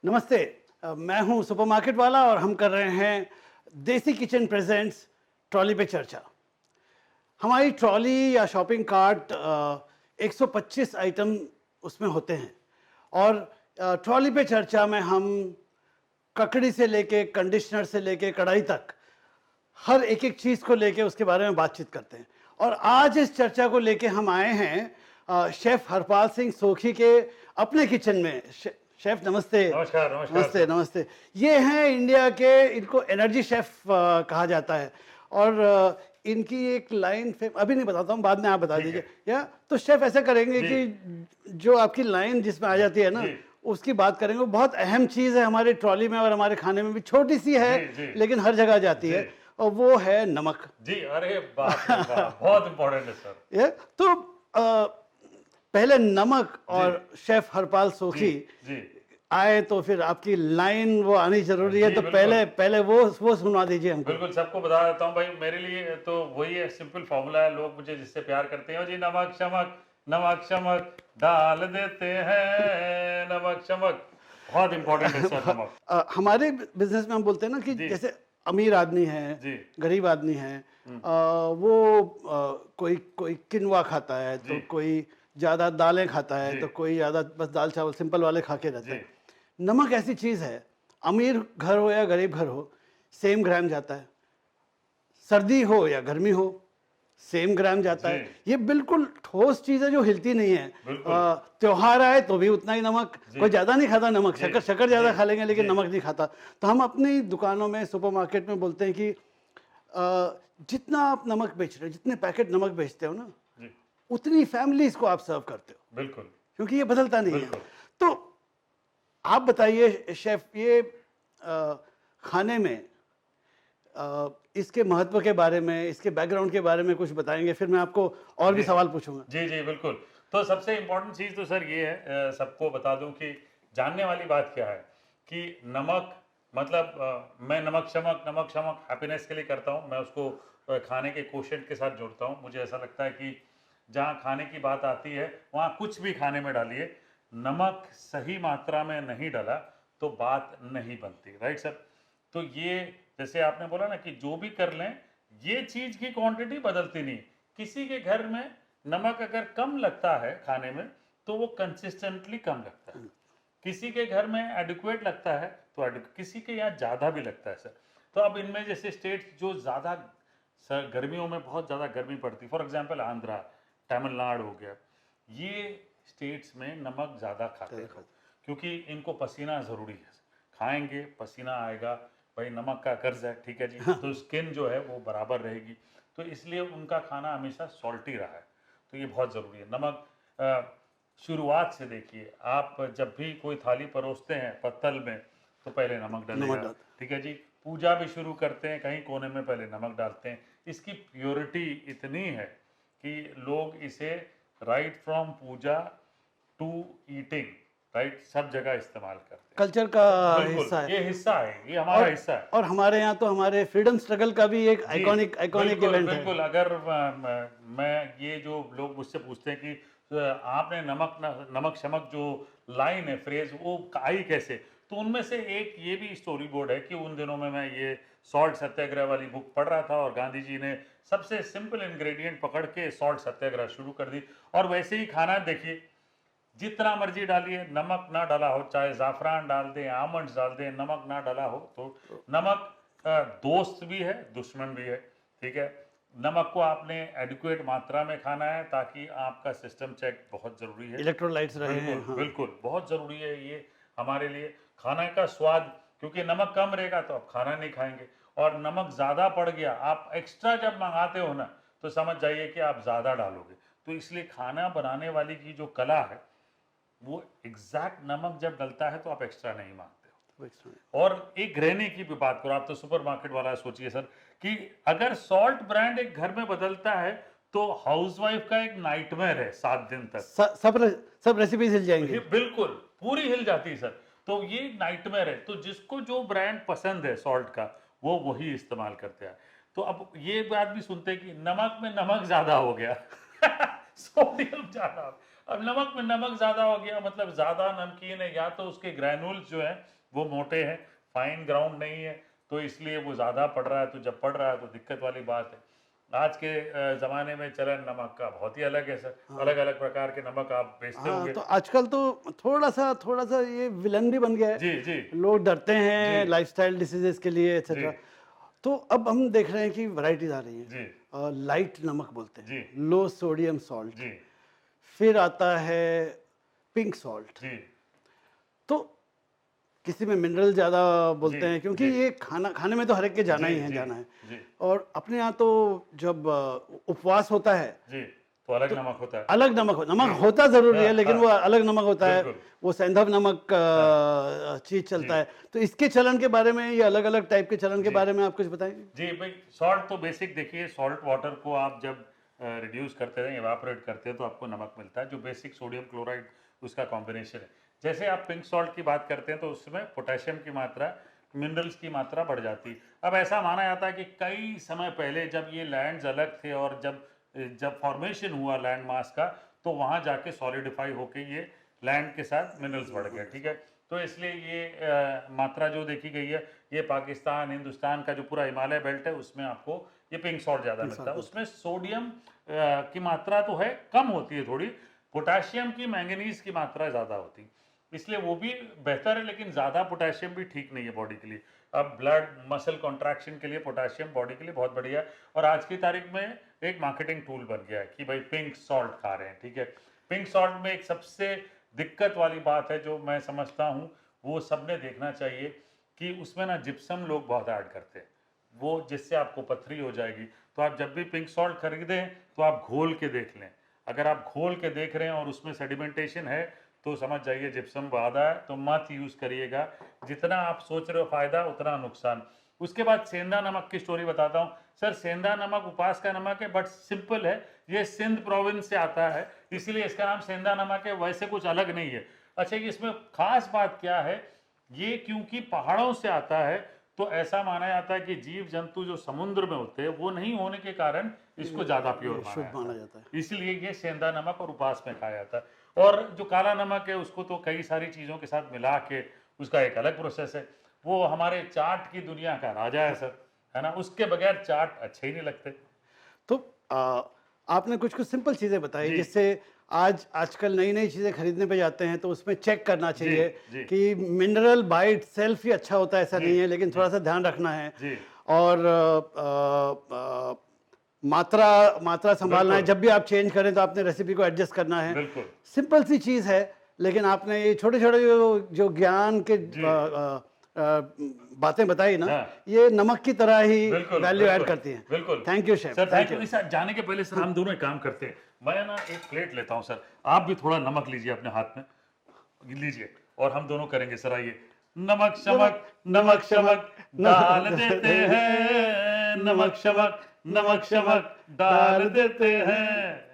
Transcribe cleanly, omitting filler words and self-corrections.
नमस्ते। मैं हूं सुपरमार्केट वाला और हम कर रहे हैं देसी किचन प्रेजेंट्स ट्रॉली पे चर्चा। हमारी ट्रॉली या शॉपिंग कार्ट 125 आइटम उसमें होते हैं और ट्रॉली पे चर्चा में हम ककड़ी से लेके कंडीशनर से लेके कढ़ाई तक हर एक एक चीज़ को लेके उसके बारे में बातचीत करते हैं। और आज इस चर्चा को लेके हम आए हैं शेफ हरपाल सिंह सोखी के अपने किचन में। शेफ नमस्ते। नमस्कार नमस्कार नमस्ते सर। नमस्ते। ये हैं इंडिया के, इनको एनर्जी शेफ कहा जाता है और इनकी एक लाइन अभी नहीं बताता हूँ, बाद में आप बता ठीक दीजिए। है। या तो शेफ ऐसा करेंगे जी। कि जो आपकी लाइन जिसमें आ जाती है ना, जी। उसकी बात करेंगे। वो बहुत अहम चीज़ है हमारी ट्रॉली में और हमारे खाने में भी, छोटी सी है जी जी लेकिन हर जगह जाती जी है, और वो है नमक। जी। अरे बाप रे बाप, बहुत इम्पोर्टेंट है सर। ये तो पहले नमक जी और शेफ हरपाल जी सोखी जी आए तो फिर आपकी लाइन वो आनी जरूरी है। जी तो बिल्कुल पहले वो सुना दीजिए हमको। बिल्कुल। सबको बता देता हूँ भाई, मेरे लिए तो वही है, सिंपल फॉर्मूला है। लोग मुझे जिससे प्यार करते हैं, और जी नमक शमक डाल देते हैं, नमक शमक। बहुत इंपॉर्टेंट है सर नमक। हमारे बिजनेस में हम बोलते हैं ना कि जी जैसे अमीर आदमी है, जी गरीब आदमी है, वो कोई कोई किनवा खाता है, जी तो कोई ज़्यादा दालें खाता है, जी तो कोई ज़्यादा बस दाल चावल सिंपल वाले खा के रहता जी है। नमक ऐसी चीज़ है, अमीर घर हो या गरीब घर हो, सेम ग्राम जाता है। सर्दी हो या गर्मी हो, सेम ग्राम जाता जी है। ये बिल्कुल ठोस चीज़ है जो हिलती नहीं है। बिल्कुल। त्योहार आए तो भी उतना ही नमक, जी कोई ज़्यादा नहीं खाता नमक, जी शक्कर ज़्यादा जी खा लेंगे लेकिन जी नमक नहीं खाता। तो हम अपनी दुकानों में, सुपरमार्केट में बोलते हैं कि जितना आप नमक बेच रहे हो, जितने पैकेट नमक बेचते हो ना, जी उतनी फैमिलीज को आप सर्व करते हो, बिल्कुल क्योंकि ये बदलता नहीं है। बिल्कुल। तो आप बताइए शेफ, ये खाने में इसके महत्व के बारे में, इसके बैकग्राउंड के बारे में कुछ बताएंगे, फिर मैं आपको और भी जी सवाल पूछूंगा। जी जी बिल्कुल। तो सबसे इम्पोर्टेंट चीज़ तो सर ये है, सबको बता दूं कि जानने वाली बात क्या है कि नमक मतलब मैं नमक शमक हैप्पीनेस के लिए करता हूँ। मैं उसको खाने के क्वोशंट के साथ जोड़ता हूँ। मुझे ऐसा लगता है कि जहाँ खाने की बात आती है, वहाँ कुछ भी खाने में डालिए, नमक सही मात्रा में नहीं डाला तो बात नहीं बनती। Right sir. तो ये जैसे आपने बोला ना कि जो भी कर लें, ये चीज़ की क्वांटिटी बदलती नहीं। किसी के घर में नमक अगर कम लगता है खाने में, तो वो कंसिस्टेंटली कम लगता है। किसी के घर में एडिक्वेट लगता है तो किसी के यहाँ ज़्यादा भी लगता है सर। तो अब इनमें जैसे स्टेट्स जो ज़्यादा सर गर्मियों में बहुत ज़्यादा गर्मी पड़ती, फॉर एग्जांपल आंध्रा, तमिलनाडु हो गया, ये स्टेट्स में नमक ज़्यादा खाते हैं लोग, क्योंकि इनको पसीना ज़रूरी है। खाएंगे पसीना आएगा, भाई नमक का कर्ज है, ठीक है जी। तो स्किन जो है वो बराबर रहेगी, तो इसलिए उनका खाना हमेशा सॉल्टी रहा है। तो ये बहुत ज़रूरी है नमक। शुरुआत से देखिए, आप जब भी कोई थाली परोसते हैं पत्तल में, तो पहले नमक नमक डलेगा, डालते ठीक है जी। पूजा भी शुरू करते हैं, कहीं कोने में पहले नमक डालते हैं। इसकी प्योरिटी इतनी है कि लोग इसे right from puja to eating, right, सब जगह इस्तेमाल करते हैं। कल्चर का बिल्कुल, हिस्सा है। ये हिस्सा है, ये हमारा हिस्सा है। और हमारे यहाँ तो हमारे फ्रीडम स्ट्रगल का भी एक जी आइकॉनिक बिल्कुल इवेंट है। बिल्कुल। अगर मैं ये जो लोग मुझसे पूछते हैं कि आपने नमक शमक जो लाइन है, फ्रेज, वो आई कैसे, तो उनमें से एक ये भी स्टोरी बोर्ड है कि उन दिनों में मैं ये सॉल्ट सत्याग्रह वाली बुक पढ़ रहा था, और गांधी जी ने सबसे सिंपल इंग्रेडिएंट पकड़ के सॉल्ट सत्याग्रह शुरू कर दी। और वैसे ही खाना देखिए, जितना मर्जी डालिए, नमक ना डाला हो, चाहे ज़ाफ़रान डाल दें, आमंड्स डाल दें, नमक ना डाला हो तो नमक दोस्त भी है दुश्मन भी है, ठीक है। नमक को आपने एडिक्वेट मात्रा में खाना है, ताकि आपका सिस्टम चेक बहुत ज़रूरी है। इलेक्ट्रोलाइट्स रहे हैं। बिल्कुल हाँ। बिल्कुल, बहुत ज़रूरी है ये हमारे लिए। खाने का स्वाद, क्योंकि नमक कम रहेगा तो आप खाना नहीं खाएंगे, और नमक ज़्यादा पड़ गया, आप एक्स्ट्रा जब मंगाते हो ना, तो समझ जाइए कि आप ज़्यादा डालोगे। तो इसलिए खाना बनाने वाली की जो कला है, वो एग्जैक्ट नमक जब डलता है तो आप एक्स्ट्रा नहीं मांगते हो। और एक गृहिणी की भी बात करो, आप तो सुपरमार्केट वाला सोचिए सर, कि अगर सॉल्ट ब्रांड एक घर में बदलता है, तो हाउसवाइफ का एक नाइटमेयर है 7 दिन तक। सब रेसिपीज हिल जाएंगी। बिल्कुल, पूरी हिल जाती है सर। तो ये नाइटमेयर है। तो जिसको जो ब्रांड पसंद है सॉल्ट का, वो वही इस्तेमाल करते हैं। तो अब ये बात भी सुनते हैं कि नमक में नमक ज्यादा हो गया सोडियम ज्यादा। अब नमक में नमक ज्यादा हो गया मतलब ज्यादा नमकीन है, या तो उसके ग्रैनुल्स जो है वो मोटे हैं, फाइन ग्राउंड नहीं है, तो इसलिए वो ज़्यादा पड़ रहा है। तो जब पड़ रहा है तो दिक्कत वाली बात है। आज के ज़माने में चलन नमक का बहुत ही अलग है सर। अलग अलग प्रकार के नमक आप बेचते हाँ, होंगे। तो आजकल तो थोड़ा सा ये विलन भी बन गया है। जी जी लोग डरते हैं जी लाइफस्टाइल डिसीजेस के लिए जी एक्सेट्रा। तो अब हम देख रहे हैं कि वैरायटीज आ रही जी हैं। लाइट नमक बोलते जी हैं, लो सोडियम सॉल्ट, जी फिर आता है पिंक सॉल्ट। जी तो किसी में मिनरल ज़्यादा बोलते जी हैं, क्योंकि जी ये खाने में तो हर एक के जाना जी ही है, जी जाना है। जी और अपने यहाँ तो जब उपवास होता है जी, तो अलग नमक होता है। अलग नमक जी होता ज़रूरी है, हाँ लेकिन हाँ वो अलग नमक होता है। बिल्कुल वो सैंधव नमक हाँ चीज़ चलता जी है। तो इसके चलन के बारे में, ये अलग अलग टाइप के चलन के जी बारे में आप कुछ बताएंगे? जी भाई, सॉल्ट तो बेसिक देखिए, सॉल्ट वाटर को आप जब रिड्यूस करते हैं, इवापोरेट करते हैं, तो आपको नमक मिलता है जो बेसिक सोडियम क्लोराइड उसका कॉम्बिनेशन है। जैसे आप पिंक सॉल्ट की बात करते हैं तो उसमें पोटेशियम की मात्रा, मिनरल्स की मात्रा बढ़ जाती है। अब ऐसा माना जाता है कि कई समय पहले जब ये लैंड्स अलग थे और जब फॉर्मेशन हुआ लैंड मास का, तो वहाँ जाके सॉलिडिफाई होके ये लैंड के साथ मिनरल्स बढ़ गए, ठीक है। तो इसलिए ये मात्रा जो देखी गई है, ये पाकिस्तान, हिंदुस्तान का जो पूरा हिमालय बेल्ट है उसमें आपको ये पिंक सॉल्ट ज़्यादा मिलता है। उसमें सोडियम की मात्रा तो है, कम होती है थोड़ी, पोटाशियम की, मैंगनीज की मात्रा ज़्यादा होती है, इसलिए वो भी बेहतर है। लेकिन ज़्यादा पोटाशियम भी ठीक नहीं है बॉडी के लिए। अब ब्लड मसल कॉन्ट्रैक्शन के लिए पोटाशियम बॉडी के लिए बहुत बढ़िया है, और आज की तारीख में एक मार्केटिंग टूल बन गया है कि भाई पिंक सॉल्ट खा रहे हैं, ठीक है। पिंक सॉल्ट में एक सबसे दिक्कत वाली बात है जो मैं समझता हूँ, वो सबने देखना चाहिए कि उसमें ना जिप्सम लोग बहुत ऐड करते हैं, वो जिससे आपको पथरी हो जाएगी। तो आप जब भी पिंक सॉल्ट खरीदें तो आप घोल के देख लें। अगर आप घोल के देख रहे हैं और उसमें सेडिमेंटेशन है तो समझ जाइए जिप्सम ज़्यादा है, तो मत यूज़ करिएगा। जितना आप सोच रहे हो फ़ायदा, उतना नुकसान। उसके बाद सेंधा नमक की स्टोरी बताता हूँ सर। सेंधा नमक उपास का नमक है, बट सिंपल है। ये सिंध प्रोविंस से आता है, इसीलिए इसका नाम सेंधा नमक है, वैसे कुछ अलग नहीं है। अच्छा, इसमें खास बात क्या है, ये क्योंकि पहाड़ों से आता है, तो ऐसा माना जाता है कि जीव जंतु जो समुद्र में होते हैं वो नहीं होने के कारण इसको ज़्यादा प्योर शुद्ध माना माना जाता जाता है। है। इसलिए ये सेंधा नमक और उपास में खाया जाता है। और जो काला नमक है उसको तो कई सारी चीज़ों के साथ मिला के उसका एक अलग प्रोसेस है। वो हमारे चाट की दुनिया का राजा है सर, है ना। उसके बगैर चाट अच्छे ही नहीं लगते। तो आपने कुछ कुछ सिंपल चीज़ें बताई जी जिससे आजकल नई नई चीज़ें खरीदने पे जाते हैं तो उसमें चेक करना जी चाहिए जी कि मिनरल बाय इटसेल्फ ही अच्छा होता है, ऐसा जी नहीं है, लेकिन जी थोड़ा सा ध्यान रखना है। जी और मात्रा मात्रा संभालना है। बिल्कुल जब भी आप चेंज करें तो आपने रेसिपी को एडजस्ट करना है। बिल्कुल सिंपल सी चीज़ है, लेकिन आपने ये छोटे छोटे जो ज्ञान के जी बातें बताई ना, हाँ ये नमक की तरह ही बिल्कुल वैल्यू ऐड बिल्कुल करती हैं। बिल्कुल thank you chef, sir, thank thank you. You. इस जाने के पहले सर हम दोनों एक काम करते हैं, मैं ना एक प्लेट लेता हूँ सर, आप भी थोड़ा नमक लीजिए अपने हाथ में, लीजिए, और हम दोनों करेंगे सर। आइए, नमक शमक नमक शमक डाल देते हैं, नमक शमक डाल देते हैं।